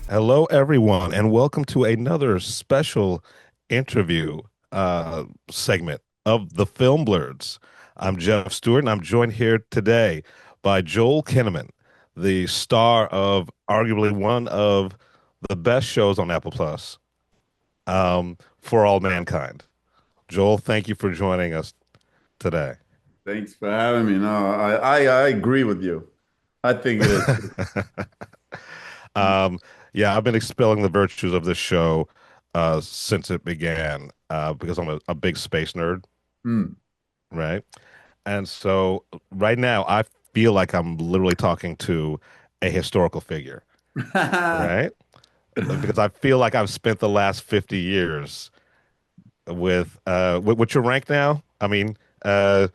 Hello, everyone, and welcome to another special interview uh, segment of the Film Blerds. I'm Jeff Stewart, and I'm joined here today by Joel Kinnaman, the star of arguably one of the best shows on Apple Plus, For All Mankind. Joel, thank you for joining us today. Thanks for having me. No, I agree with you. I think it is. Um, yeah, I've been expelling the virtues of this show since it began because I'm a big space nerd, Hmm. right? And so right now, I feel like I'm literally talking to a historical figure, right? Because I feel like I've spent the last 50 years with what's your rank now? I mean, uh,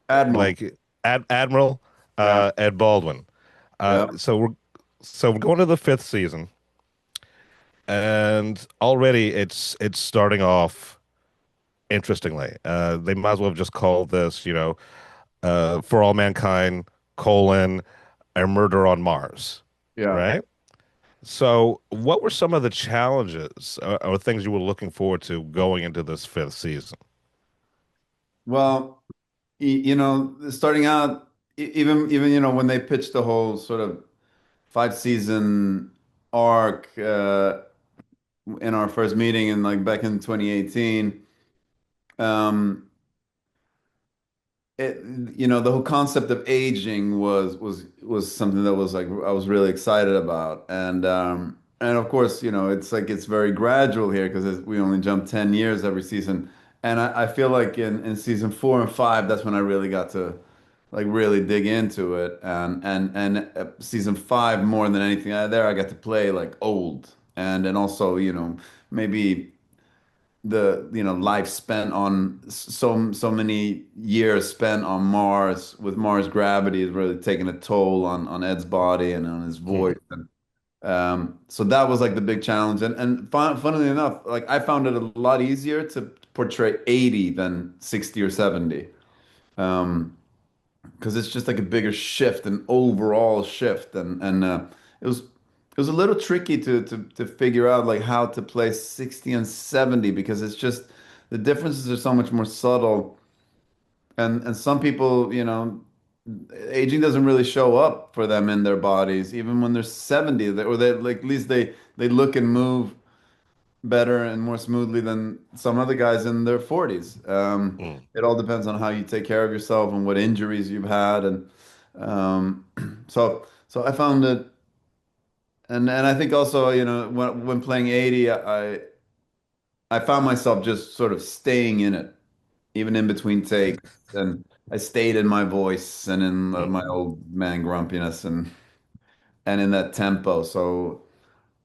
Admiral. like Admiral Yeah. Ed Baldwin. Uh, Yeah. so we're so we're going to the fifth season, and already it's starting off interestingly. They might as well have just called this, For All Mankind, colon, a murder on Mars, Yeah. right? So, what were some of the challenges or things you were looking forward to going into this fifth season? Well, starting out, even when they pitched the whole sort of 5 season arc in our first meeting in like back in 2018. um, it, the whole concept of aging was something that was like I was really excited about, and of course, it's like it's very gradual here because we only jump 10 years every season, and I feel like in season 4 and 5 that's when I really got to like really dig into it, and season 5 more than anything there I got to play like old, and also maybe the life spent on so many years spent on Mars with Mars gravity is really taking a toll on Ed's body and on his Hmm. voice. And so that was like the big challenge. And funnily enough, like I found it a lot easier to portray 80 than 60 or 70. Um, because it's just like a bigger shift, an overall shift, and it was a little tricky to figure out like how to play 60 and 70 because it's just the differences are so much more subtle, and some people, aging doesn't really show up for them in their bodies even when they're 70, or they like at least they look and move better and more smoothly than some other guys in their 40s. Mm. It all depends on how you take care of yourself and what injuries you've had, and um, so I found it, and I think also when playing 80, I found myself just sort of staying in it, even in between takes, and I stayed in my voice and in my Hmm. old man grumpiness and in that tempo. So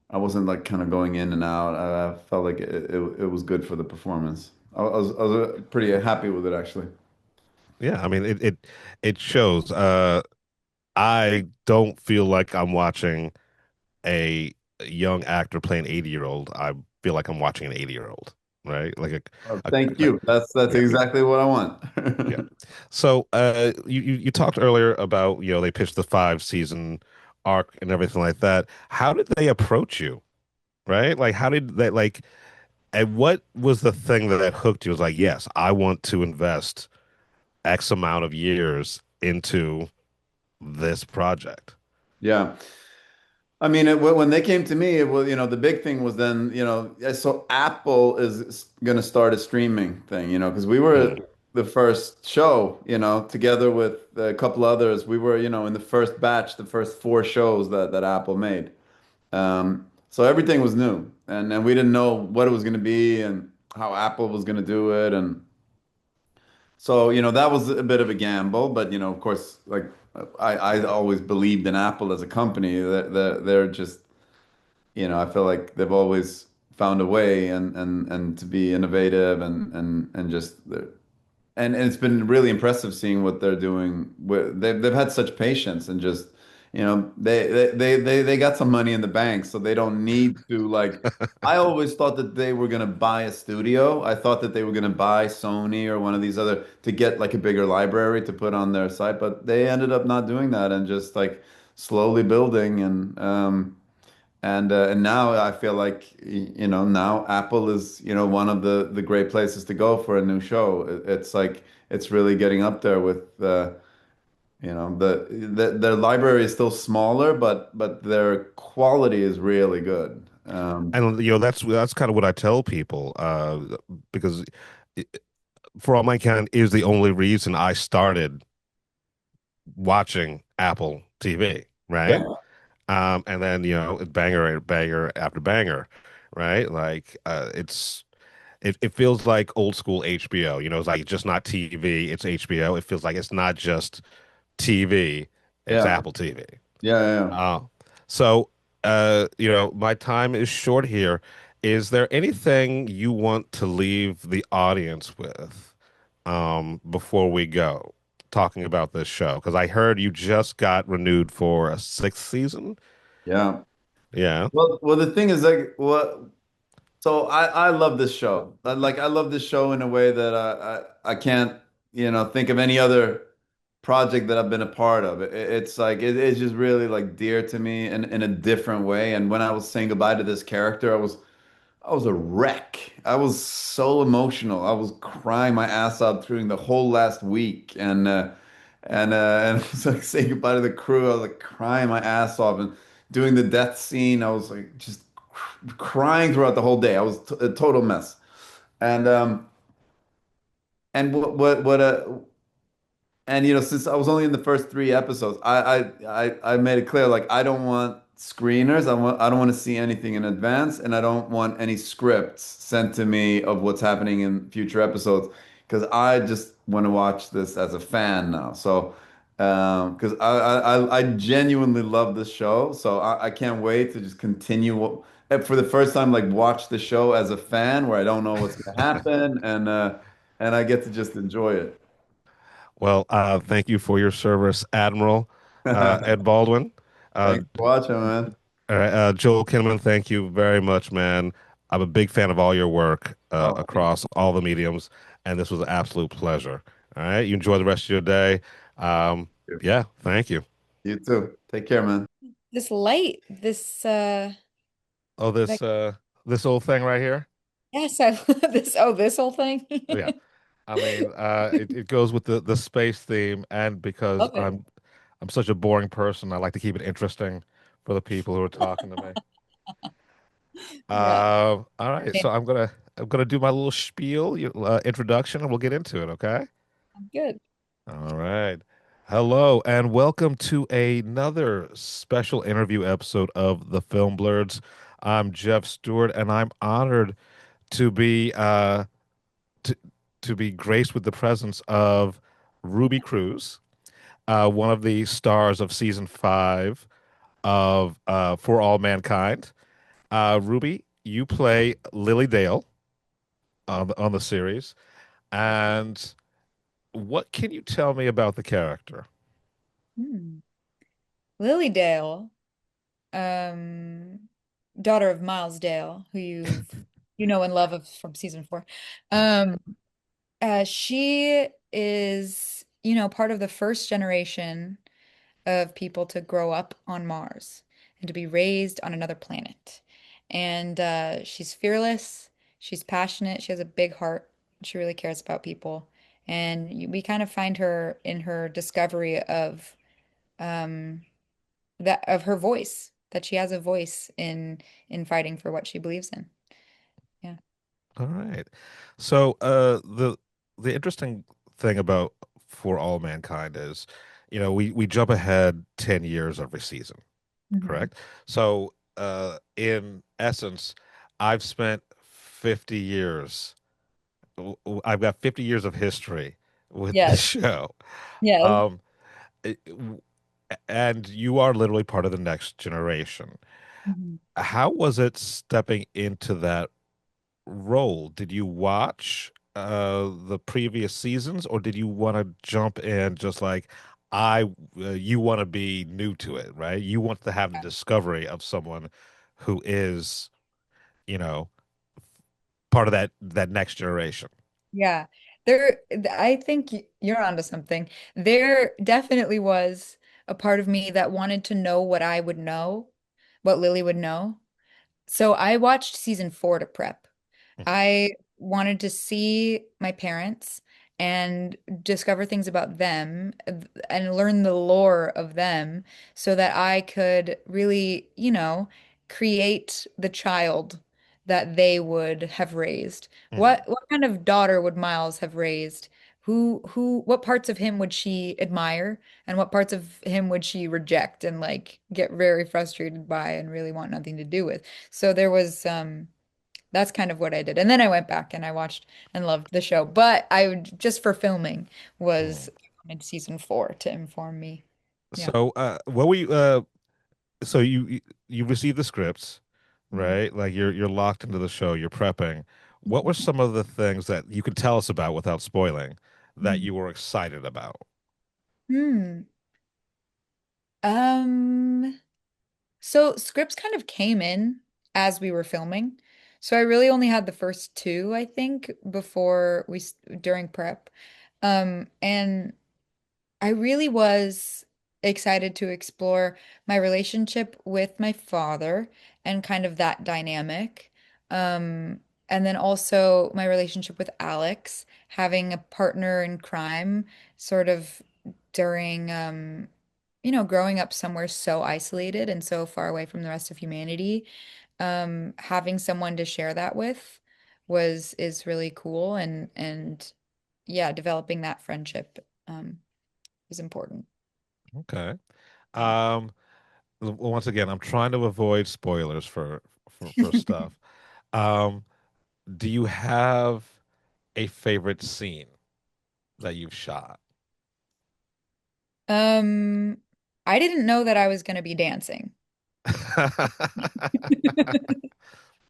I wasn't like kind of going in and out. I felt like it was good for the performance. I was pretty happy with it actually. Yeah, I mean it shows. I don't feel like I'm watching a young actor play an 80-year-old. I feel like I'm watching an 80-year-old, right? Thank A you. That's yeah, exactly what I yeah. want. So, you talked earlier about, they pitched the 5 season arc and everything like that. How did they approach you, right? Like, how did they and what was the thing that hooked you? It was like, yes, I want to invest X amount of years into this project. Yeah. I mean, when they came to me, it was, the big thing was then, so Apple is going to start a streaming thing, because we were Mm, the first show, together with a couple others. We were, in the first batch, the first 4 shows that Apple made. So everything was new, and we didn't know what it was going to be and how Apple was going to do it, and so that was a bit of a gamble. But of course, like I always believed in Apple as a company. They're just I feel like they've always found a way and to be innovative and just and it's been really impressive seeing what they're doing. They've had such patience and just they got some money in the bank, so they don't need to like. I always thought that they were gonna buy a studio. I thought that they were gonna buy Sony or one of these other to get like a bigger library to put on their site, but they ended up not doing that and just like slowly building And now I feel like now Apple is one of the great places to go for a new show. It's like it's really getting up there with their library is still smaller, but their quality is really good. And that's kind of what I tell people, because it, For All Mankind is the only reason I started watching Apple TV, right? Yeah, And then banger banger after banger, right? Like it feels like old school HBO. It's like just not TV, it's HBO. It feels like it's not just TV, it's yeah, Apple TV. yeah, yeah. Uh, so, my time is short here. Is there anything you want to leave the audience with, before we go talking about this show? Because I heard you just got renewed for a sixth season. Yeah. Yeah. Well, the thing is like what. So I love this show. I love this show in a way that I can't think of any other project that I've been a part of. It's like it's just really like dear to me in a different way. And when I was saying goodbye to this character, I was a wreck. I was so emotional. I was crying my ass out during the whole last week, and I was like saying goodbye to the crew. I was like crying my ass off, and doing the death scene. I was like just crying throughout the whole day. I was t a total mess. And and since I was only in the first three episodes, I made it clear like I don't want screeners. I don't want to see anything in advance, and I don't want any scripts sent to me of what's happening in future episodes because I just want to watch this as a fan now. So because I genuinely love this show, so I can't wait to just continue for the first time like watch the show as a fan where I don't know what's gonna happen and I get to just enjoy it. Well, thank you for your service, Admiral Ed Baldwin. Uh, Thanks for watching, man. Joel Kinnaman, thank you very much, man. I'm a big fan of all your work Oh, thank across all the mediums, and this was an absolute pleasure. All right, you enjoy the rest of your day. Um, you. yeah, thank you. You too. Take care, man. This light, this Oh, like this old thing right here. yes, I this whole thing. Yeah, I mean, it goes with the space theme, and because Love it. I'm such a boring person, I like to keep it interesting for the people who are talking to me. Yeah, All right, yeah, so I'm gonna do my little spiel, introduction, and we'll get into it. Okay. I'm good. All right. Hello, and welcome to another special interview episode of the Film Blerds. I'm Jeff Stewart, and I'm honored to be to, to be graced with the presence of Ruby Cruz, one of the stars of season 5 of For All Mankind. Ruby, you play Lily Dale on the series, and what can you tell me about the character? Hmm. Lilydale, um, daughter of Miles Dale, who you know and love of from season 4. Um, she is, part of the first generation of people to grow up on Mars and to be raised on another planet. And she's fearless, she's passionate, she has a big heart, she really cares about people. And we kind of find her in her discovery of um, that of her voice, that she has a voice in fighting for what she believes in. Yeah. All right. So, the interesting thing about For All Mankind is, we jump ahead 10 years every season, Mhm. correct? So, in essence, I've spent 50 years. I've got 50 years of history with this Yes. show. Yes. Um, and you are literally part of the next generation. Mhm. How was it stepping into that role? Did you watch the previous seasons, or did you want to jump in just like I you want to be new to it, right? You want to have the discovery of someone who is, you know, part of that next generation. Yeah. There, I think you're onto something. There definitely was a part of me that wanted to know what I would know, what Lily would know. So I watched season 4 to prep. Mhm. I wanted to see my parents and discover things about them and learn the lore of them so that I could really, create the child that they would have raised. Mhm. What kind of daughter would Miles have raised? What parts of him would she admire and what parts of him would she reject and like get very frustrated by and really want nothing to do with? So there was that's kind of what I did. And then I went back and I watched and loved the show. But I would just for filming was Mhm. in season 4 to inform me. Yeah. So, what were you? So you receive the scripts, Mhm. right? Like you're locked into the show. You're prepping. What were Mhm. some of the things that you could tell us about without spoiling that Mhm. you were excited about? Hmm. Um, so scripts kind of came in as we were filming. So I really only had the first two, I think, before during prep. And I really was excited to explore my relationship with my father and kind of that dynamic. And then also my relationship with Alex, having a partner in crime sort of during, growing up somewhere so isolated and so far away from the rest of humanity. Having someone to share that with is really cool and yeah, developing that friendship. Is important. Okay. Um, Once again, I'm trying to avoid spoilers for stuff. Um, do you have a favorite scene that you've shot? Um, I didn't know that I was going to be dancing.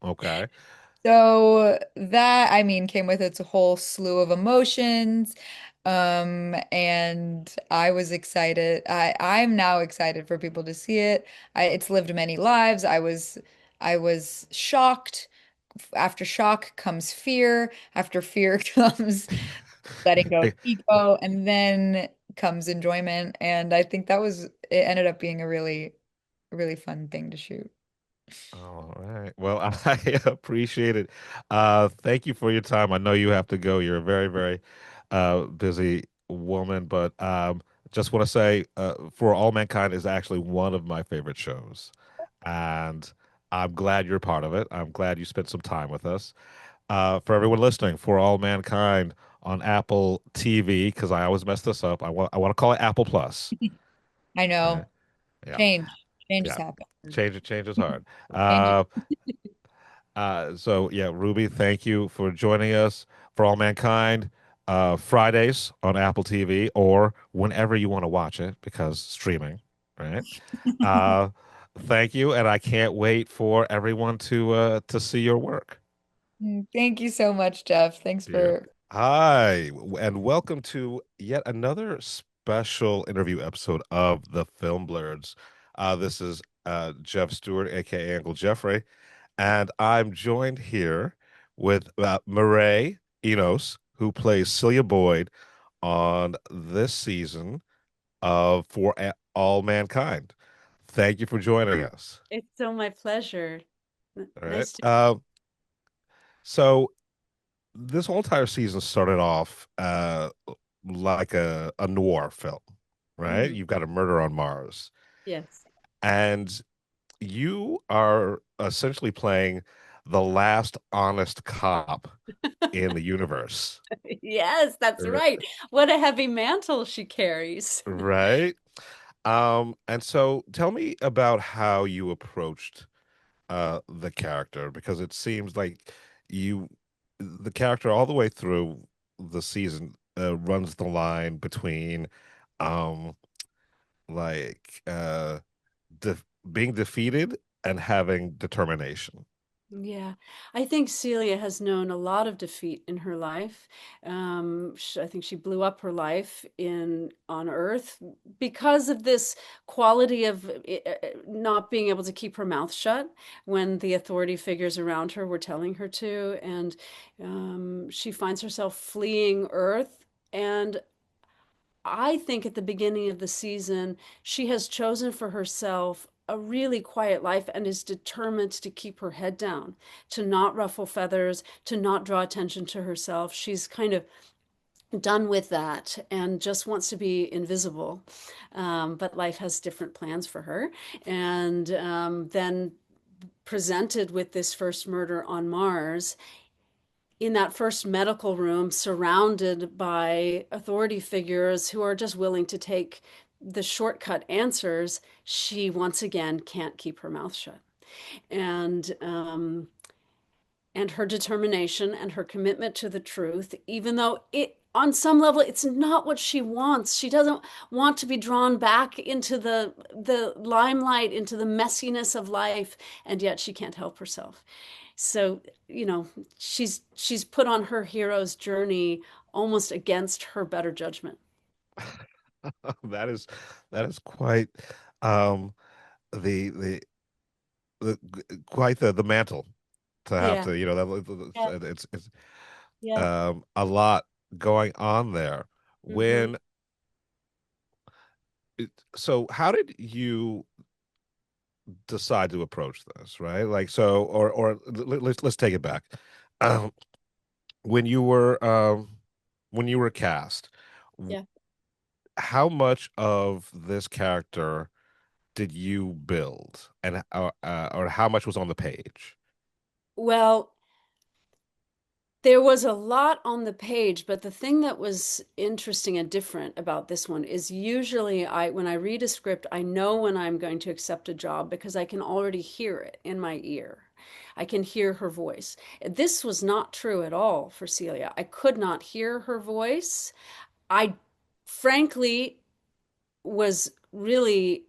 Okay. So that, I mean, came with its whole slew of emotions. And I was excited. I'm now excited for people to see it. It's lived many lives. I was shocked. After shock comes fear. After fear comes letting go of ego, and then comes enjoyment. And I think it ended up being a really, really fun thing to shoot. All right. Well, I appreciate it. Thank you for your time. I know you have to go. You're a very, very busy woman, but just want to say, For All Mankind is actually one of my favorite shows, and I'm glad you're part of it. I'm glad you spent some time with us. For everyone listening, For All Mankind on Apple TV, because I always mess this up. I want to call it Apple Plus. I Right? know. Yeah, Change has yeah. happened. Change is hard. Change it. So yeah, Ruby, thank you for joining us for All Mankind. Fridays on Apple TV or whenever you want to watch it because streaming, right? Uh, Thank you, and I can't wait for everyone to see your work. Thank you so much, Jeff. Thanks Yeah. for Hi, and welcome to yet another special interview episode of the Film Blerds. This is Jeff Stewart, aka Uncle Jeffrey. And I'm joined here with Marae Enos, who plays Celia Boyd on this season of All Mankind. Thank you for joining us. It's so my pleasure. All right. Nice to. So this whole entire season started off like a noir film, right? Mhm. You've got a murder on Mars, Yes. and you are essentially playing the last honest cop in the universe. Yes, that's R- right. What a heavy mantle she carries. Right? And so tell me about how you approached the character because it seems like you the character all the way through the season runs the line between um like de being defeated and having determination. Yeah, I think Celia has known a lot of defeat in her life. I think she blew up her life in on Earth because of this quality of not being able to keep her mouth shut when the authority figures around her were telling her to, and she finds herself fleeing Earth. And I think at the beginning of the season, she has chosen for herself a really quiet life and is determined to keep her head down, to not ruffle feathers, to not draw attention to herself. She's kind of done with that and just wants to be invisible. But life has different plans for her. And then presented with this first murder on Mars, in that first medical room, surrounded by authority figures who are just willing to take the shortcut answers, she once again can't keep her mouth shut. And her determination and her commitment to the truth, even though it on some level it's not what she wants. She doesn't want to be drawn back into the limelight, into the messiness of life, and yet she can't help herself. So, she's put on her hero's journey almost against her better judgment. That is that is quite um the quite the mantle to have Yeah, to, yeah, it's yeah. a lot going on there. Hmm. When so how did you decide to approach this, right? Like so or let's take it back. Um when you were cast, Yeah. how much of this character did you build, and or how much was on the page? Well, there was a lot on the page, but the thing that was interesting and different about this one is usually when I read a script, I know when I'm going to accept a job because I can already hear it in my ear. I can hear her voice. This was not true at all for Celia. I could not hear her voice. I frankly was really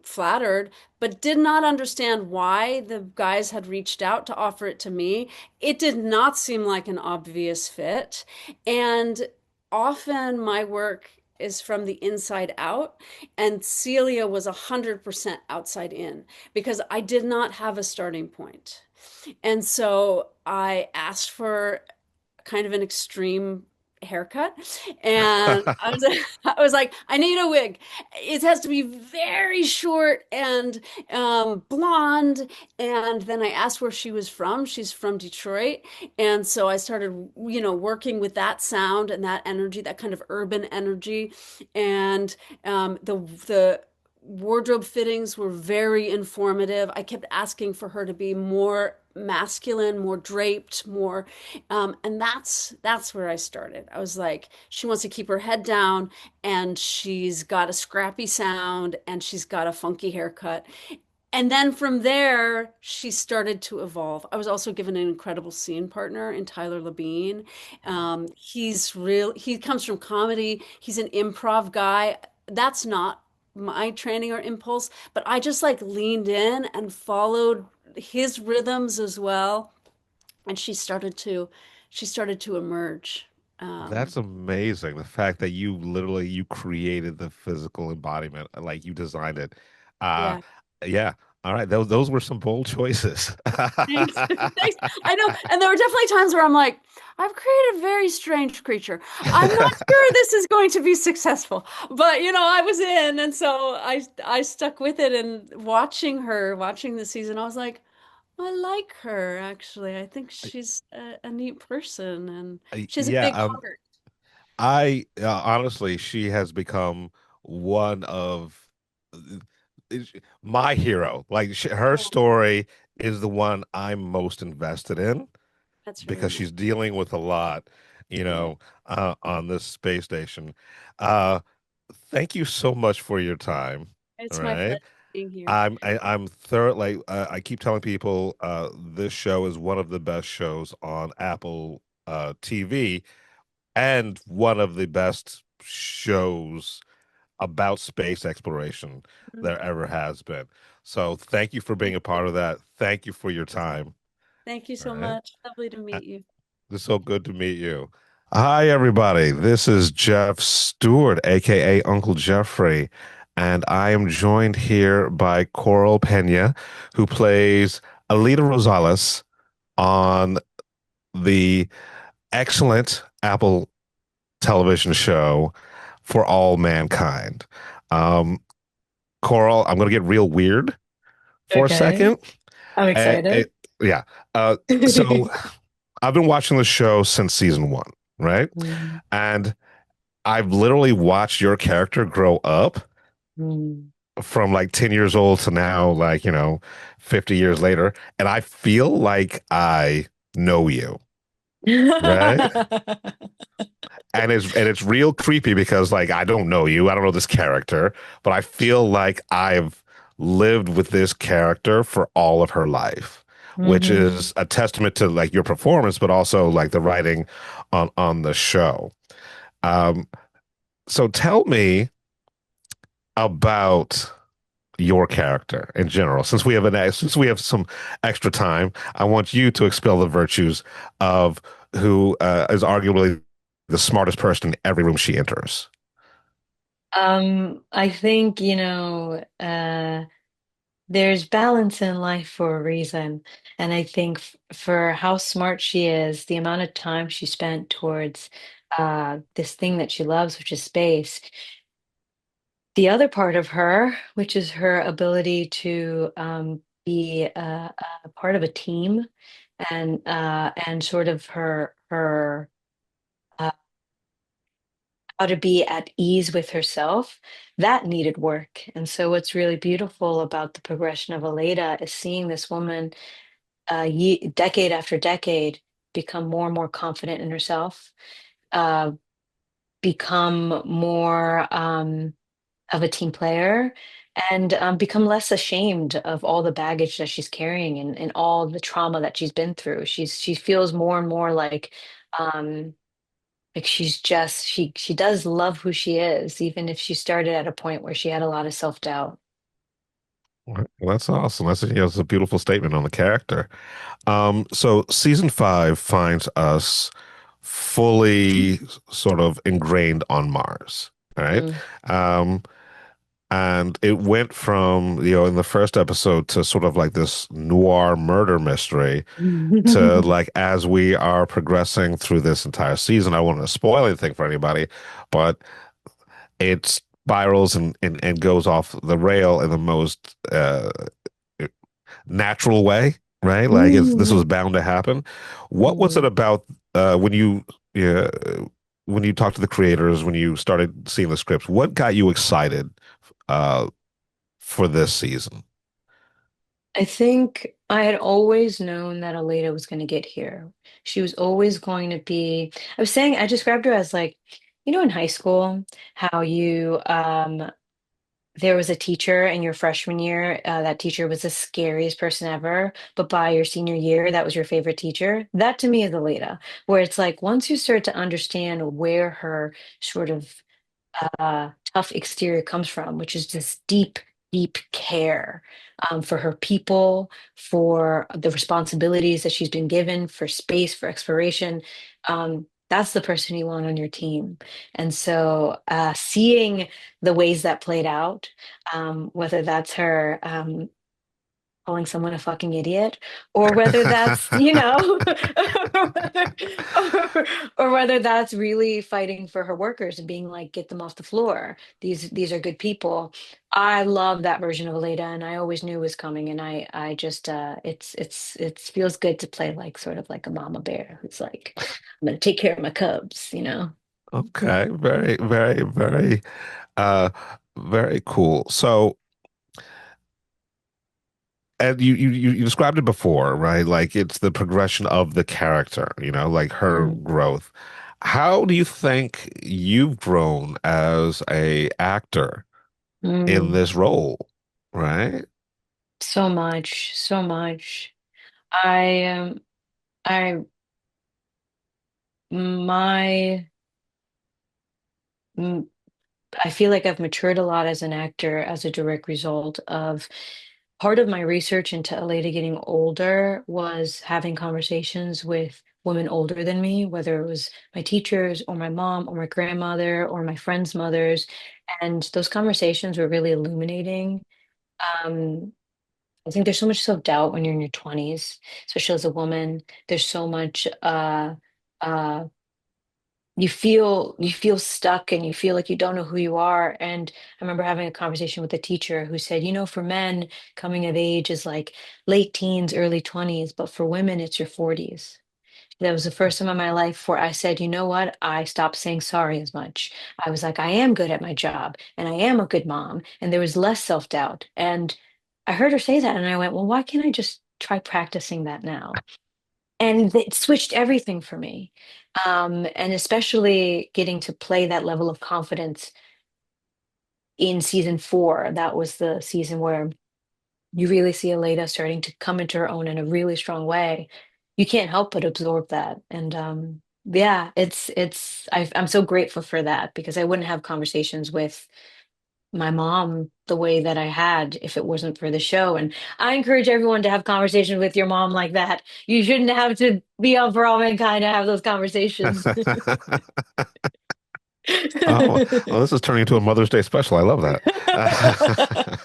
flattered, but did not understand why the guys had reached out to offer it to me. It did not seem like an obvious fit. And often my work is from the inside out, and Celia was 100% outside in because I did not have a starting point. And so I asked for kind of an extreme haircut, and I was like, I need a wig. It has to be very short and blonde. And then I asked where she was from. She's from Detroit. And so I started, working with that sound and that energy, that kind of urban energy. And the wardrobe fittings were very informative. I kept asking for her to be more masculine, more draped, more, and that's where I started. I was like, she wants to keep her head down, and she's got a scrappy sound, and she's got a funky haircut. And then from there, she started to evolve. I was also given an incredible scene partner in Tyler Labine. He comes from comedy. He's an improv guy. That's not my training or impulse, but I just like leaned in and followed his rhythms as well. And she started to emerge. Um, That's amazing. The fact that you created the physical embodiment, like you designed it. Uh yeah. yeah. All right. Those were some bold choices. Thanks. Thanks. I know. And there were definitely times where I'm like, I've created a very strange creature. I'm not sure this is going to be successful. But I was in, and so I stuck with it, and watching the season, I was like, I like her actually. I think she's a neat person, and she has a Yeah, big heart. I honestly, she has become one of my hero. Like her Oh, story is the one I'm most invested in that's very because nice. she's dealing with a lot, Yeah. on this space station. Uh, Thank you so much for your time. All It's my right. pleasure being here. I'm thorough. Like I keep telling people, this show is one of the best shows on Apple TV and one of the best shows about space exploration Mhm. there ever has been. So thank you for being Thank a you. part of that. Thank you for your time. Thank you All so right. much. Lovely to meet you. It's so good to meet you. Hi, everybody. This is Jeff Stewart, aka Uncle Jeffrey, and I am joined here by Coral Pena, who plays Alita Rosales on the excellent Apple television show For All Mankind. Um, Coral, I'm going to get real weird for a Okay. second. I'm Uh, excited. it, yeah. So I've been watching the show since season one, right? Mm, And I've literally watched your character grow up mm. from like 10 years old to now, like, 50 years later. And I feel like I know you, right? And it's real creepy because like I don't know you, I don't know this character, but I feel like I've lived with this character for all of her life, which Hmm. is a testament to like your performance, but also like the writing on the show. Um, so tell me about your character in general. Since we have some extra time, I want you to expel the virtues of who is arguably the smartest person in every room she enters. I think, there's balance in life for a reason. And I think for how smart she is, the amount of time she spent towards this thing that she loves, which is space. The other part of her, which is her ability to be a part of a team and sort of her uh, how to be at ease with herself, that needed work. And so, what's really beautiful about the progression of Aleda is seeing this woman, decade after decade, become more and more confident in herself, uh, become more of a team player, and become less ashamed of all the baggage that she's carrying and all the trauma that she's been through. She feels more and more um, like she does love who she is, even if she started at a point where she had a lot of self-doubt. Well, that's awesome. That's a beautiful statement on the character. So season five finds us fully sort of ingrained on Mars. All right. Mm. Um, and it went from, in the first episode to sort of like this noir murder mystery to like as we are progressing through this entire season. I won't want to spoil anything for anybody, but it spirals and goes off the rail in the most natural way, right? Like this was Mm. bound to happen. What was it Mm. about uh, when you talked to the creators, when you started seeing the scripts? What got you excited uh, for this season? I think I had always known that Aleda was going to get here. She was always going to be, I was saying, I described her as like, in high school, how there was a teacher in your freshman year. That teacher was the scariest person ever. But by your senior year, that was your favorite teacher. That to me is Aleda, where it's like once you start to understand where her sort of tough exterior comes from, which is this deep, deep care for her people, for the responsibilities that she's been given, for space, for exploration. That's the person you want on your team. And so seeing the ways that played out, whether that's her calling someone a fucking idiot, or whether that's, or, or whether that's really fighting for her workers and being like, get them off the floor. These are good people. I love that version of Aleda, and I always knew it was coming. And I just, it feels good to play like sort of like a mama bear who's like, I'm gonna take care of my cubs. Okay, very, very, very, uh, very cool. So, and you described it before, right? Like it's the progression of the character, like her Mm, growth. How do you think you've grown as a actor in mm. this role, right? So much, so much. I I my mm, I feel like I've matured a lot as an actor as a direct result of part of my research into Aleda getting older was having conversations with women older than me, whether it was my teachers or my mom or my grandmother or my friends' mothers. And those conversations were really illuminating. Um, I think there's so much self-doubt when you're in your 20s, especially as a woman. There's so much uh you feel stuck and you feel like you don't know who you are. And I remember having a conversation with a teacher who said, for men, coming of age is like late teens, early 20s, but for women, it's your 40s. That was the first time in my life where I said, you know what? I stopped saying sorry as much. I was like, I am good at my job and I am a good mom. And there was less self-doubt. And I heard her say that and I went, well, why can't I just try practicing that now? And it switched everything for me. And especially getting to play that level of confidence in season 4. That was the season where you really see Aleda starting to come into her own in a really strong way. You can't help but absorb that. And yeah, I'm so grateful for that because I wouldn't have conversations with my mom the way that I had if it wasn't for the show. And I encourage everyone to have conversations with your mom like that. You shouldn't have to be on For All Mankind to have those conversations. Oh, well, this is turning into a Mother's Day special. I love that.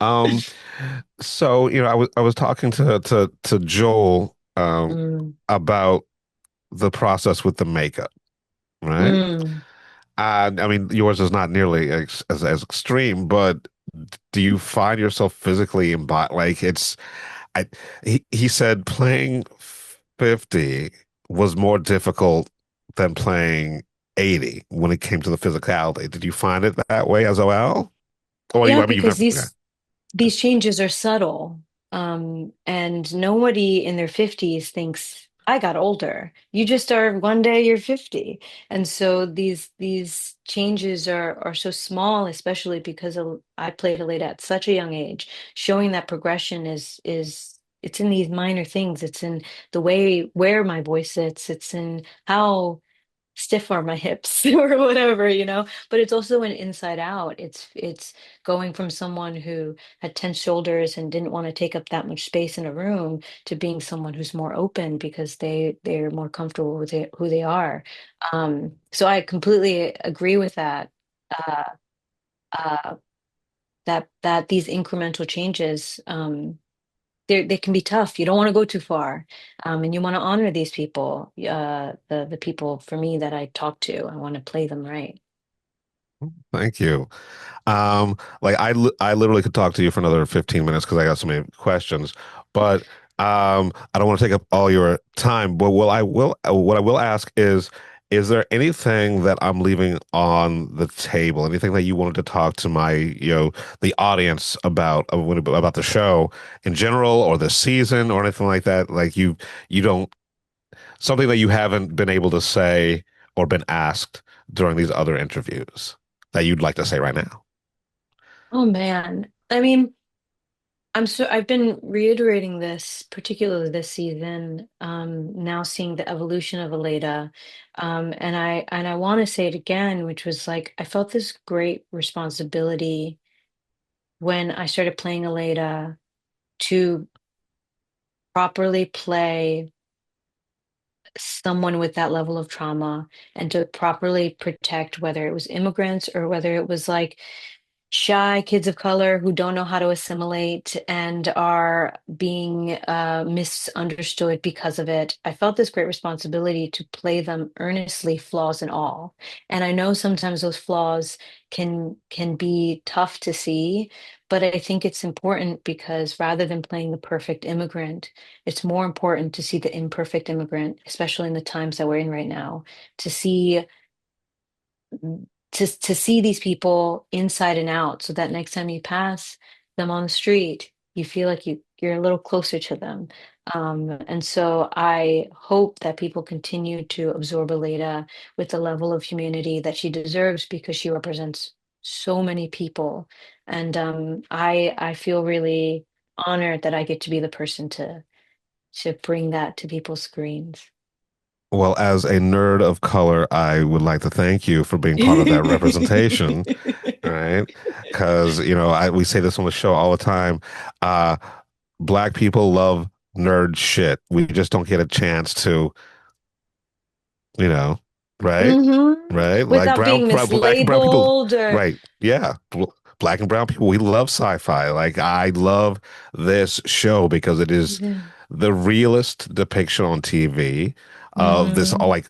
Um, so I was talking to Joel Mm, about the process with the makeup, right? mm. I mean, yours is not nearly as extreme, but do you find yourself physically embodied? Like I, he said playing 50 was more difficult than playing 80 when it came to the physicality. Did you find it that way as well? Or Yeah, I mean, you've because never, yeah. these changes are subtle. And nobody in their 50s thinks, I got older. You just are one day you're 50. And so these changes are so small, especially because I played Alita at such a young age. Showing that progression is it's in these minor things. It's in the way where my voice sits, it's in how stiff are my hips or whatever, but it's also an inside out. It's going from someone who had tense shoulders and didn't want to take up that much space in a room to being someone who's more open because they're more comfortable with who they are. So I completely agree with that. uh uh that these incremental changes, they can be tough. You don't want to go too far. And you want to honor these people, the people for me that I talk to. I want to play them right. Thank you. Like I literally could talk to you for another 15 minutes because I got so many questions, but I don't want to take up all your time. But what I will ask is there anything that I'm leaving on the table? Anything that you wanted to talk to the audience about the show in general or the season or anything like that? Like you don't something that you haven't been able to say or been asked during these other interviews that you'd like to say right now? Oh man. I mean, I've been reiterating this, particularly this season, now seeing the evolution of Aleda. And I want to say it again, which was like I felt this great responsibility when I started playing Aleda to properly play someone with that level of trauma and to properly protect whether it was immigrants or whether it was like shy kids of color who don't know how to assimilate and are being misunderstood because of it. I felt this great responsibility to play them earnestly, flaws and all. And I know sometimes those flaws can be tough to see, but I think it's important because rather than playing the perfect immigrant, it's more important to see the imperfect immigrant, especially in the times that we're in right now, to see to see these people inside and out so that next time you pass them on the street you feel like you're a little closer to them. And so I hope that people continue to absorb Aleda with the level of humanity that she deserves because she represents so many people. And I feel really honored that I get to be the person to bring that to people's screens. Well, as a nerd of color, I would like to thank you for being part of that representation, right? Because, we say this on the show all the time. Uh, Black people love nerd shit. We just don't get a chance to, you know, right? Hmm. Right? Like Without being black and brown people, mislabeled or right? Yeah. Black and brown people, we love sci-fi. Like I love this show because it is yeah. the realest depiction on TV of this Mm. like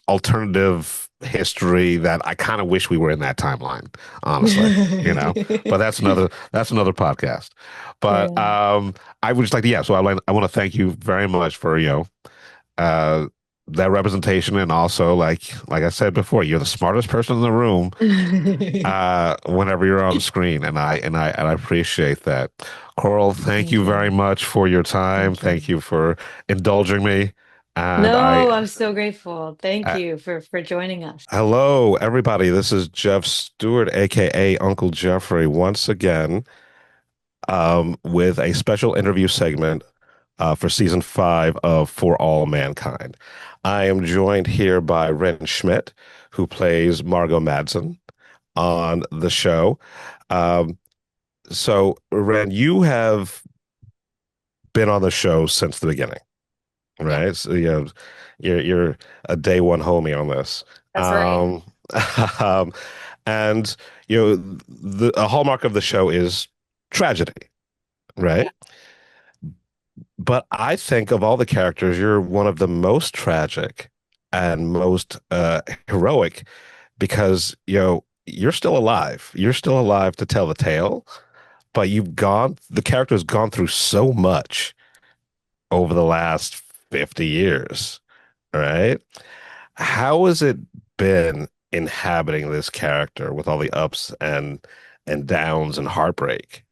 alternative history that I kind of wish we were in that timeline, honestly, you know. But that's another podcast. But Yeah. I would just like to, yeah, so I want to thank you very much for, uh that representation, and also like I said before, you're the smartest person in the room whenever you're on screen, and I appreciate that. Coral, thank Thank you very you. much for your time. Thank Thank you. you for indulging me. And No, I'm so grateful. Thank I you for joining us. hello everybody. This is Jeff Stewart, aka Uncle Jeffrey, once again, with a special interview segment for season 5 of For All Mankind. I am joined here by Ren Schmidt, who plays Margot Madsen on the show. Um, so, Ren, you have been on the show since the beginning, Yeah, right? So, you're a day one homie on this. that's right. Um, um, and a hallmark of the show is tragedy, Yeah. right? But I think of all the characters, you're one of the most tragic and most heroic because you're still alive. You're still alive to tell the tale, but the character's gone through so much over the last 50 years, right? How has it been inhabiting this character with all the ups and downs and heartbreak?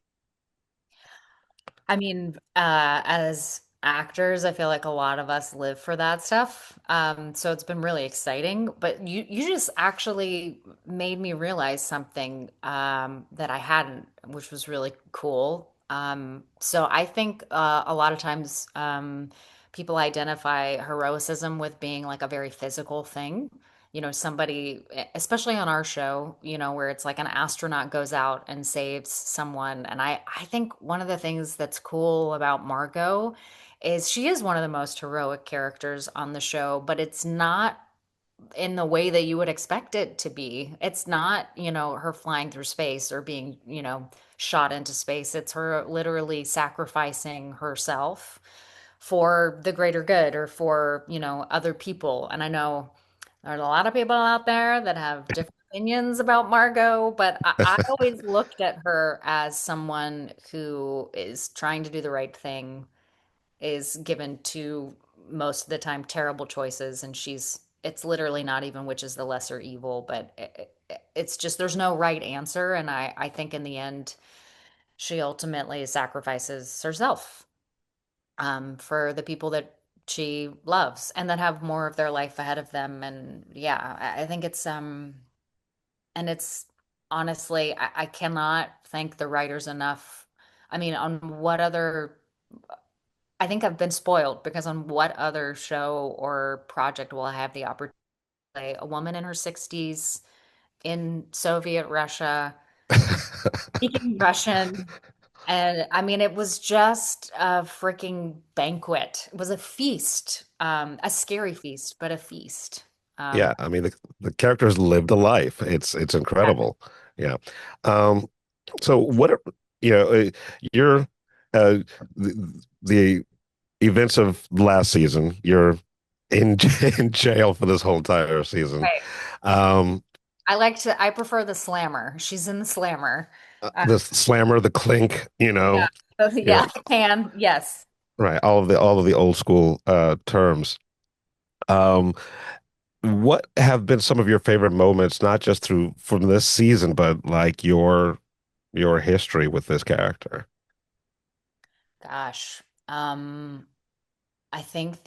I mean, as actors, I feel like a lot of us live for that stuff. So it's been really exciting. But you just actually made me realize something that I hadn't, which was really cool. So I think a lot of times people identify heroicism with being like a very physical thing. Somebody, especially on our show, where it's like an astronaut goes out and saves someone. And I think one of the things that's cool about Margot is she is one of the most heroic characters on the show, but it's not in the way that you would expect it to be. It's not, her flying through space or being, shot into space. It's her literally sacrificing herself for the greater good or for, other people. And I know there's a lot of people out there that have different opinions about Margot, but I always looked at her as someone who is trying to do the right thing, is given to most of the time terrible choices, and it's literally not even which is the lesser evil, but it's just there's no right answer, and I think in the end she ultimately sacrifices herself for the people that she loves and that have more of their life ahead of them. And yeah, I think and it's honestly, I cannot thank the writers enough. I mean, on what other, I think I've been spoiled because on what other show or project will I have the opportunity to play a woman in her 60s in Soviet Russia, speaking Russian? And I mean, it was just a freaking banquet. It was a feast, a scary feast, but a feast. Yeah, Um, I mean the characters lived a life. It's yeah. incredible. Yeah. Um, so what are you know you're uh the events of last season, you're in in jail for this whole entire season. Right. Um I prefer the slammer. She's in the slammer. the slammer, the clink, Yeah. you know, Yeah, can, yes. right, all of the old school terms. Um what have been some of your favorite moments, not just through from this season, but like your history with this character? Gosh. I think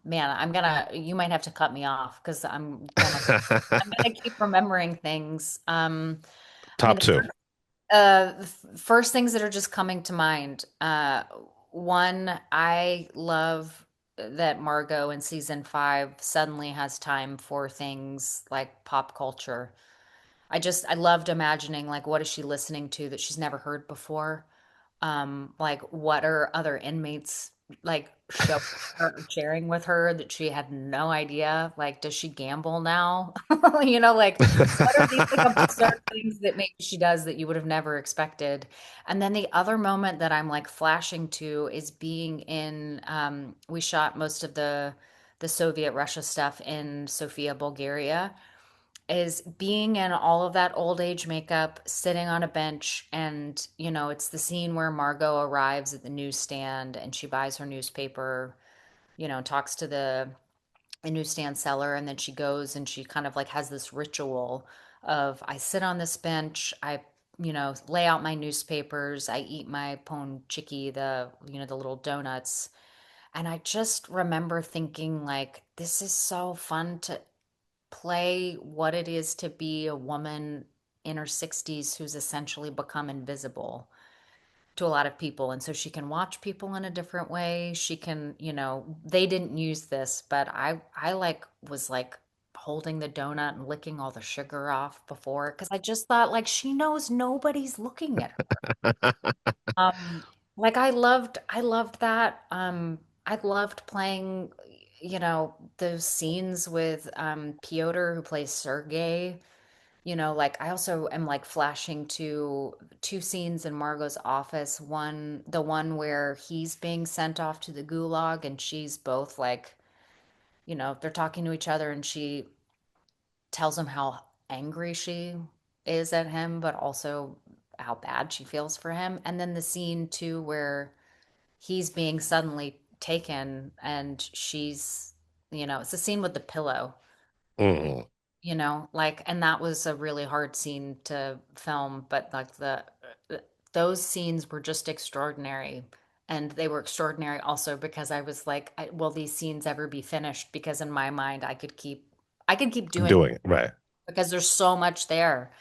man, you might have to cut me off because I'm gonna keep remembering things. I mean, Top two. first things that are just coming to mind. One, I love that Margot in season 5 suddenly has time for things like pop culture. I loved imagining like what is she listening to that she's never heard before? Like what are other inmates like show her or sharing with her that she had no idea? Like, does she gamble now? Like what are these like absurd things that maybe she does that you would have never expected? And then the other moment that I'm like flashing to is being in we shot most of the Soviet Russia stuff in Sofia, Bulgaria, is being in all of that old age makeup, sitting on a bench, and it's the scene where Margot arrives at the newsstand and she buys her newspaper, talks to the newsstand seller, and then she goes and she kind of like has this ritual of I sit on this bench, I lay out my newspapers, I eat my ponchiki, the little donuts. And I just remember thinking like this is so fun to play what it is to be a woman in her 60s who's essentially become invisible to a lot of people. And so she can watch people in a different way. She can, they didn't use this, but I like was like holding the donut and licking all the sugar off before because I just thought like she knows nobody's looking at her. Um, like I loved that. I loved playing, those scenes with Pyotr who plays Sergey. Like I also am like flashing to two scenes in Margot's office. One, the one where he's being sent off to the gulag and she's both like, they're talking to each other and she tells him how angry she is at him, but also how bad she feels for him. And then the scene too where he's being suddenly taken and she's, it's the scene with the pillow, Mm. like, and that was a really hard scene to film, but like those scenes were just extraordinary. And they were extraordinary also because I was like, will these scenes ever be finished? Because in my mind, I could keep doing Doing it, right. because there's so much there.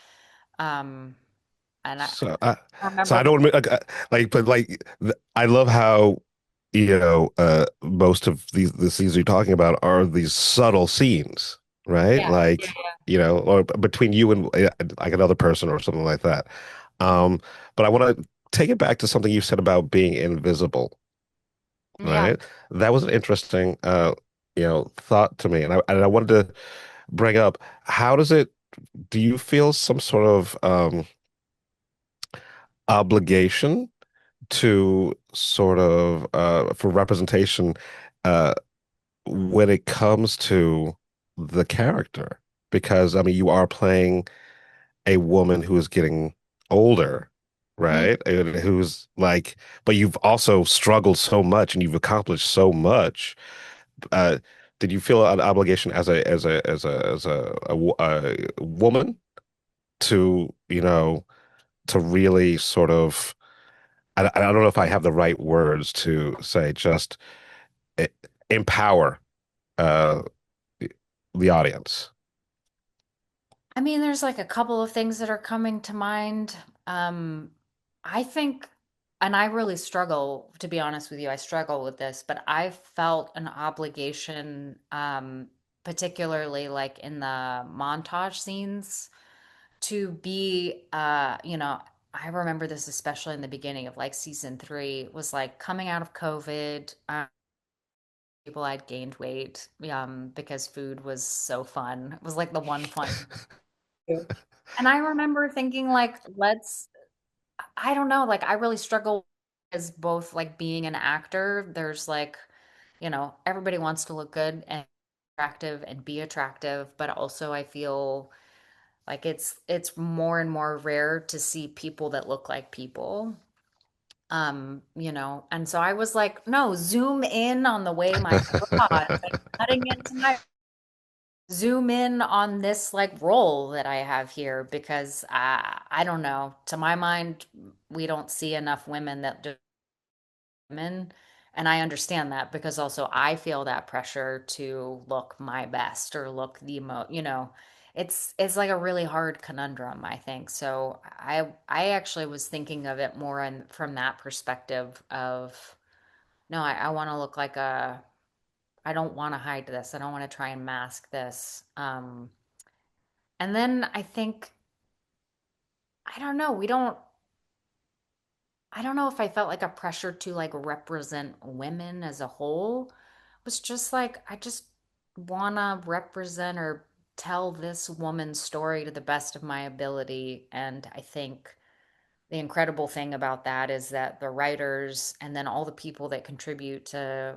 Um, and So, I so remember, I don't but I love how most of the scenes you're talking about are these subtle scenes, right? yeah, Like or between you and like another person or something like that. Um, but I want to take it back to something you said about being invisible, yeah. right? That was an interesting thought to me, and I wanted to bring up how does it do you feel some sort of obligation to sort of for representation uh when it comes to the character, because I mean you are playing a woman who is getting older, Mhm. right, and who's like, but you've also struggled so much and you've accomplished so much. uh did you feel an obligation as a woman to to really sort of, I don't know if I have the right words to say, just e- empower uh, the audience. I mean, there's like a couple of things that are coming to mind. Um, I think, and I really struggle, to be honest with you, I struggle with this, but I felt an obligation, particularly like in the montage scenes, to be, I remember this especially in the beginning of like season three, was like coming out of COVID. People had gained weight, because food was so fun. It was like the one fun. And I remember thinking like, I don't know, like I really struggle as both like being an actor. There's like, everybody wants to look good and attractive and be attractive, but also I feel like it's more and more rare to see people that look like people. And so I was like, no, zoom in on the way my bra is like cutting into my zoom in on this like role that I have here because I don't know. To my mind, we don't see enough women that do women. And I understand that because also I feel that pressure to look my best or look it's like a really hard conundrum, I think. So I actually was thinking of it more from that perspective of no, I want to look like I don't want to hide this. I don't want to try and mask this. And then I think, I don't know, I don't know if I felt like a pressure to like represent women as a whole. It was just like I just wanna represent or tell this woman's story to the best of my ability. And I think the incredible thing about that is that the writers and then all the people that contribute to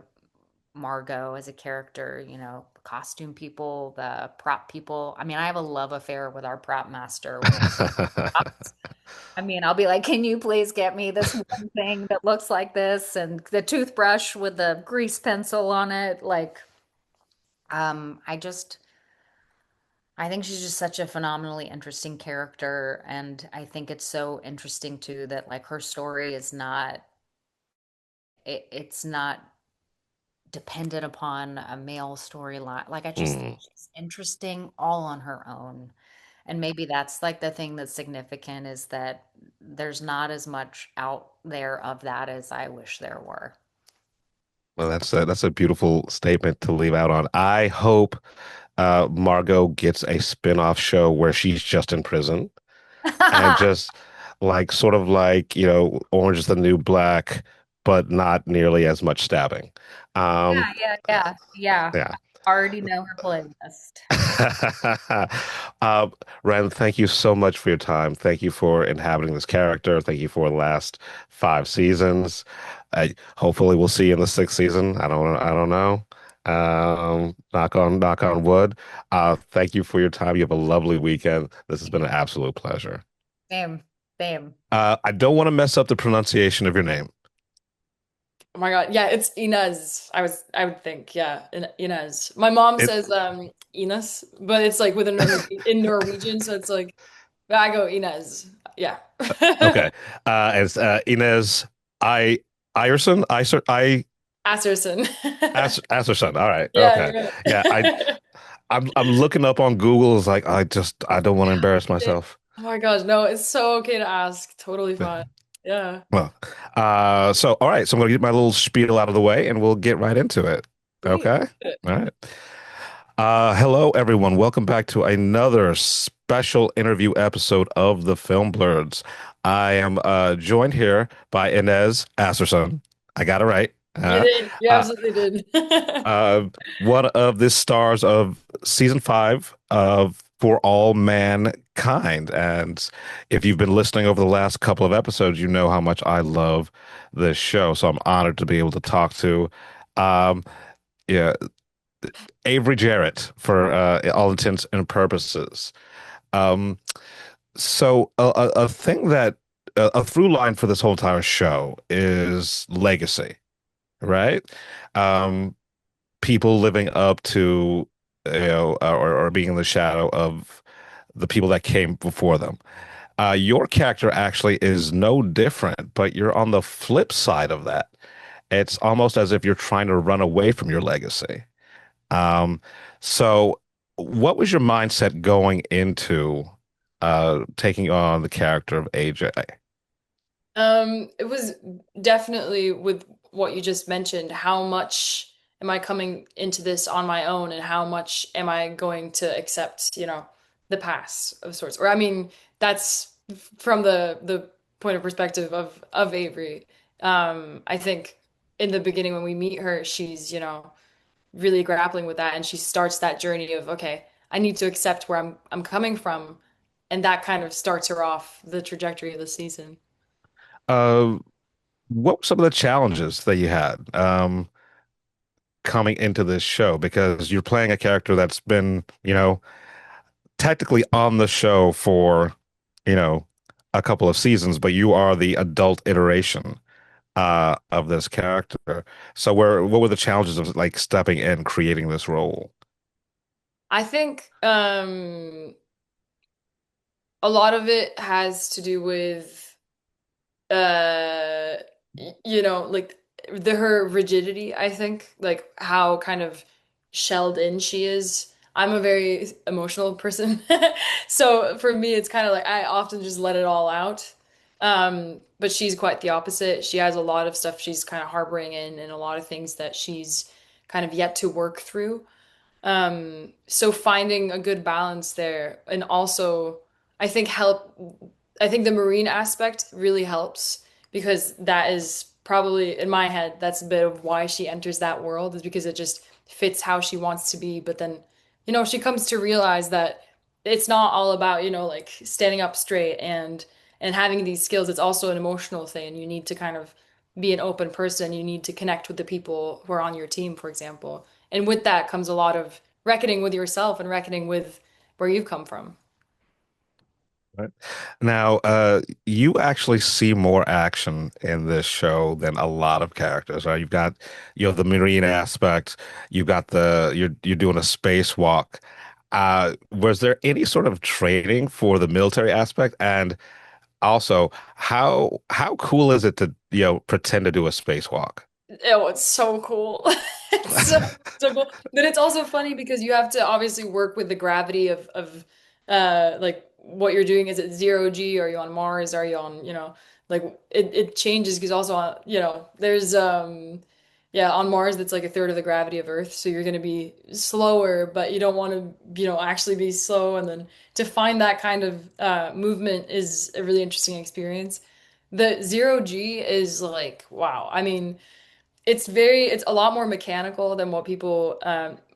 Margot as a character, the costume people, the prop people. I mean, I have a love affair with our prop master when it I mean, I'll be like, can you please get me this one thing that looks like this and the toothbrush with the grease pencil on it? Like, I just I think she's just such a phenomenally interesting character, and I think it's so interesting too that like her story is not it's not dependent upon a male storyline. Like I just think Mm. she's interesting all on her own. And maybe that's like the thing that's significant is that there's not as much out there of that as I wish there were. Well, that's a beautiful statement to leave out on. I hope Margot gets a spin-off show where she's just in prison and just like sort of like, Orange is the New Black, but not nearly as much stabbing. Um, Yeah, yeah, yeah, yeah. yeah. I already know her playlist. uh, Ren, thank you so much for your time. Thank you for inhabiting this character. Thank you for the last 5 seasons. Hopefully, we'll see you in the sixth season. I don't know. Knock on wood. Thank you for your time. You have a lovely weekend. This has been an absolute pleasure. Same, same. I don't want to mess up the pronunciation of your name. Oh my God. Yeah, it's Inez. I would think, yeah, Inez. My mom It says Ines, but it's like with a in Norwegian, so it's like I go Inez. Yeah. okay. It's Inez I Iverson. I Asserson. Asserson. All right. Yeah, Okay. you're right. Yeah. I'm looking up on Google. It's like I don't want to embarrass myself. Oh my gosh, no, it's so okay to ask. Totally fine. Yeah. Well, so all right. So I'm gonna get my little spiel out of the way, and we'll get right into it. Sweet. Okay. All right. Hello, everyone. Welcome back to another special interview episode of the Film Blurds. I am joined here by Inez Asserson. I got it right. You did. You Uh, absolutely did. uh, one of the stars of season 5 of For All Mankind. And if you've been listening over the last couple of episodes, you know how much I love this show. So I'm honored to be able to talk to, um, yeah, Avery Jarrett for all intents and purposes. Um, so a thing that a through line for this whole entire show is legacy, right? Um, People living up to or being in the shadow of the people that came before them. Your character actually is no different, but you're on the flip side of that. It's almost as if you're trying to run away from your legacy. Um, so what was your mindset going into taking on the character of AJ? It was definitely with what you just mentioned. How much am I coming into this on my own, and how much am I going to accept, the past of sorts? Or I mean, that's from the point of perspective of Avery. I think in the beginning when we meet her, she's, really grappling with that, and she starts that journey of, okay, I need to accept where I'm coming from, and that kind of starts her off the trajectory of the season. Uh, what were some of the challenges that you had coming into this show? Because you're playing a character that's been, technically on the show for, you know, a couple of seasons, but you are the adult iteration of this character. So what were the challenges of like stepping in, creating this role? I think a lot of it has to do with like her rigidity. I think like how kind of shelled in she is. I'm a very emotional person, so for me it's kind of like I often just let it all out. But she's quite the opposite. She has a lot of stuff she's kind of harboring in, and a lot of things that she's kind of yet to work through. So finding a good balance there, and also I think help I think the marine aspect really helps because that is probably in my head, that's a bit of why she enters that world is because it just fits how she wants to be. But then, she comes to realize that it's not all about, like standing up straight and having these skills. It's also an emotional thing. You need to kind of be an open person. You need to connect with the people who are on your team, for example. And with that comes a lot of reckoning with yourself and reckoning with where you've come from. Right. Now, you actually see more action in this show than a lot of characters, right? You've got, the marine aspect. You've got you're doing a spacewalk. Was there any sort of training for the military aspect? And also, how cool is it to, pretend to do a spacewalk? Oh, it's so cool. It's so so cool. But it's also funny because you have to obviously work with the gravity of like what you're doing. Is it zero G? Are you on Mars? Are you on, like it changes because also there's yeah, on Mars that's like a third of the gravity of Earth. So you're gonna be slower, but you don't want to, actually be slow. And then to find that kind of movement is a really interesting experience. The zero G is like, wow. I mean, it's a lot more mechanical than what people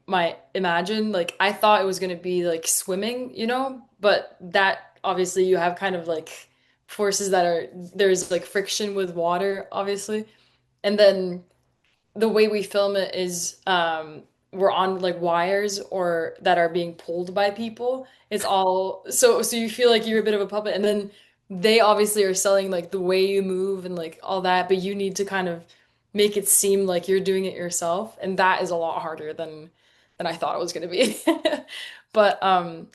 might imagine. Like I thought it was going to be like swimming, but that obviously you have kind of like forces that are there's like friction with water, obviously. And then the way we film it is we're on like wires or that are being pulled by people. It's all so you feel like you're a bit of a puppet, and then they obviously are selling like the way you move and like all that, but you need to kind of make it seem like you're doing it yourself, and that is a lot harder than I thought it was going to be. But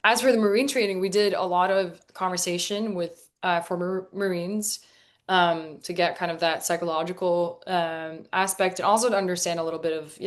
as for the Marine training, we did a lot of conversation with former Marines to get kind of that psychological aspect and also to understand a little bit of,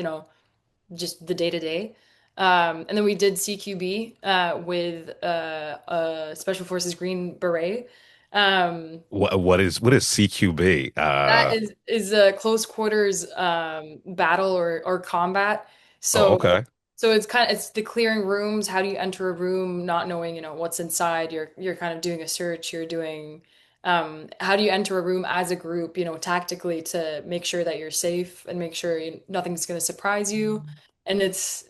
just the day to day. And then we did CQB with Special Forces Green Beret. Um, What is CQB? that is a close quarters battle or combat. Oh, So okay. so it's the clearing rooms. How do you enter a room not knowing, what's inside? You're kind of doing a search. You're doing how do you enter a room as a group, tactically to make sure that you're safe and make sure nothing's going to surprise you. And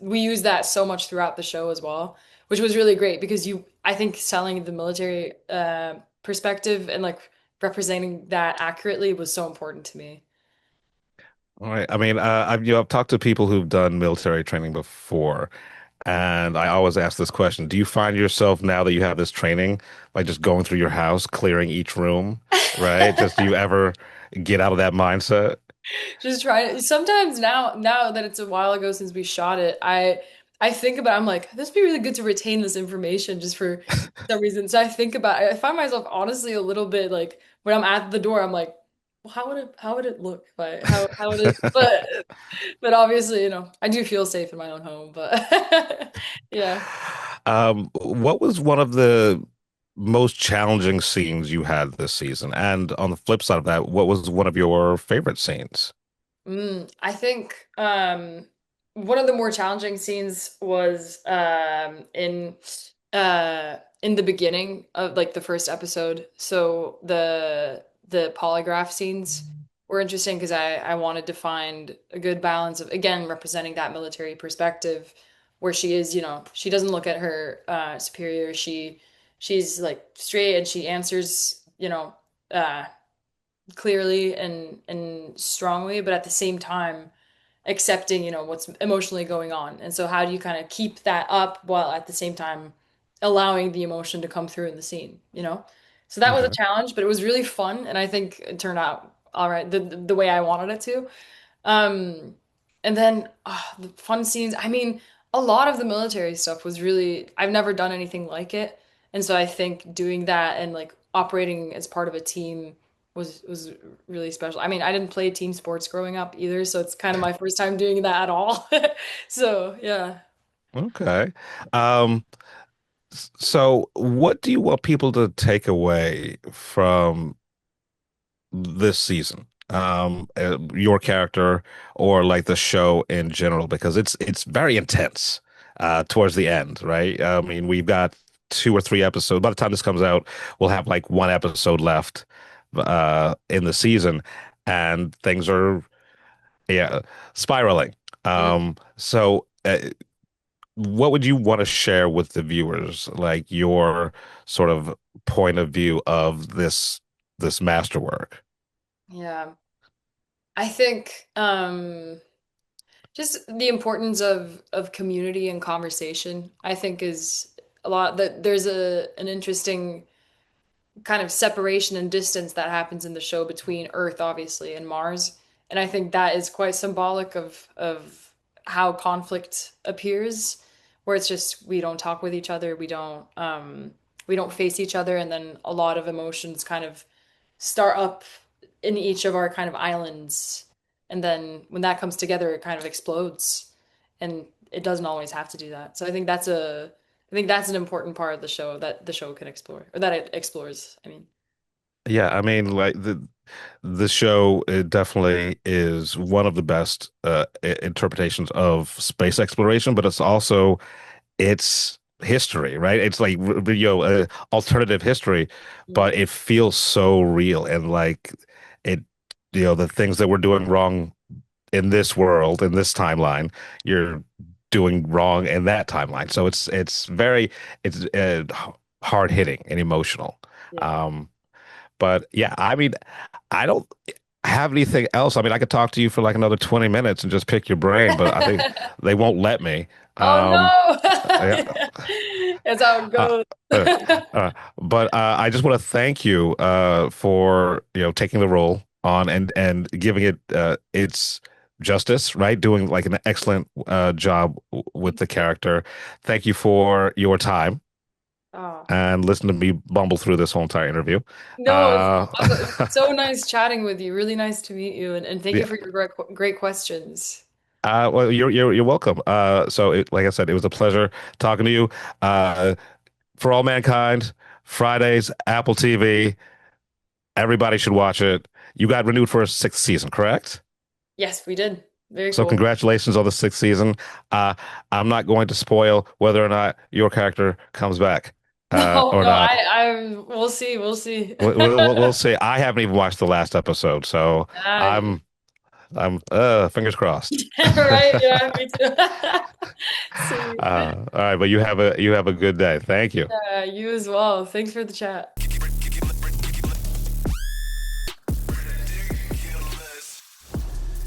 we use that so much throughout the show as well, which was really great because I think selling the military perspective and like representing that accurately was so important to me. All right. I mean, I've talked to people who've done military training before, and I always ask this question: do you find yourself now that you have this training, like just going through your house, clearing each room, right? Just do you ever get out of that mindset? Just trying to, sometimes now that it's a while ago since we shot it, I think about I'm like, this would be really good to retain this information just for some reason. So I find myself honestly a little bit like when I'm at the door, I'm like, well, how would it look if how would it but obviously, I do feel safe in my own home, but yeah. What was one of the most challenging scenes you had this season? And on the flip side of that, what was one of your favorite scenes? I think one of the more challenging scenes was in the beginning of like the first episode. So the polygraph scenes were interesting because I wanted to find a good balance of again representing that military perspective where she is, she doesn't look at her superior. She's like straight and she answers, uh clearly and strongly, but at the same time accepting, what's emotionally going on. And so how do you kind of keep that up while at the same time allowing the emotion to come through in the scene? So that was a Okay. challenge, but it was really fun and I think it turned out all right, the way I wanted it to. Um, and then the fun scenes. I mean, a lot of the military stuff was really, I've never done anything like it. And so I think doing that and like operating as part of a team was really special. I mean, I didn't play team sports growing up either, so it's kind of my first time doing that at all. So, yeah. Okay. Um, so what do you want people to take away from this season? Your character or like the show in general, because it's very intense towards the end, right? I mean, we've got two or three episodes. By the time this comes out, we'll have like one episode left. in the season, and things are yeah spiraling. What would you want to share with the viewers, like your sort of point of view of this masterwork? Yeah. I think just the importance of community and conversation, I think is a lot that there's an interesting kind of separation and distance that happens in the show between Earth, obviously, and Mars. And I think that is quite symbolic of how conflict appears, where it's just we don't talk with each other, we don't face each other, and then a lot of emotions kind of start up in each of our kind of islands. And then when that comes together, it kind of explodes. And it doesn't always have to do that. So I think that's an important part of the show that the show can explore, or that it explores, I mean. Yeah, I mean, like the show, it definitely is one of the best interpretations of space exploration, but it's also it's history, right? It's like alternative history, Mm. but it feels so real and like it, the things that we're doing wrong in this world, in this timeline, you're doing wrong in that timeline. So it's hard hitting and emotional. Yeah. Um, but yeah, I mean, I don't have anything else. I mean, I could talk to you for like another 20 minutes and just pick your brain, but I think they won't let me. Oh Um, yeah, no! That's how it uh, goes. uh, but I just want to thank you for taking the role on and giving it its justice, right? Doing like an excellent job with the character. Thank you for your time Oh. and listen to me bumble through this whole entire interview. No, Uh, it's so nice chatting with you. Really nice to meet you, and thank you yeah. for your great questions. Well, you're welcome. Like I said, it was a pleasure talking to you. Uh, for All Mankind, Fridays, Apple TV. Everybody should watch it. You got renewed for a sixth season, correct? Yes, we did. Very So cool. congratulations on the sixth season. Uh, I'm not going to spoil whether or not your character comes back No, or no, not. we'll see, we'll see. We'll see. I haven't even watched the last episode, so Ah, I'm I'm fingers crossed. right, yeah, me too. Sweet. All right, but you have a good day. Thank you. You as well. Thanks for the chat.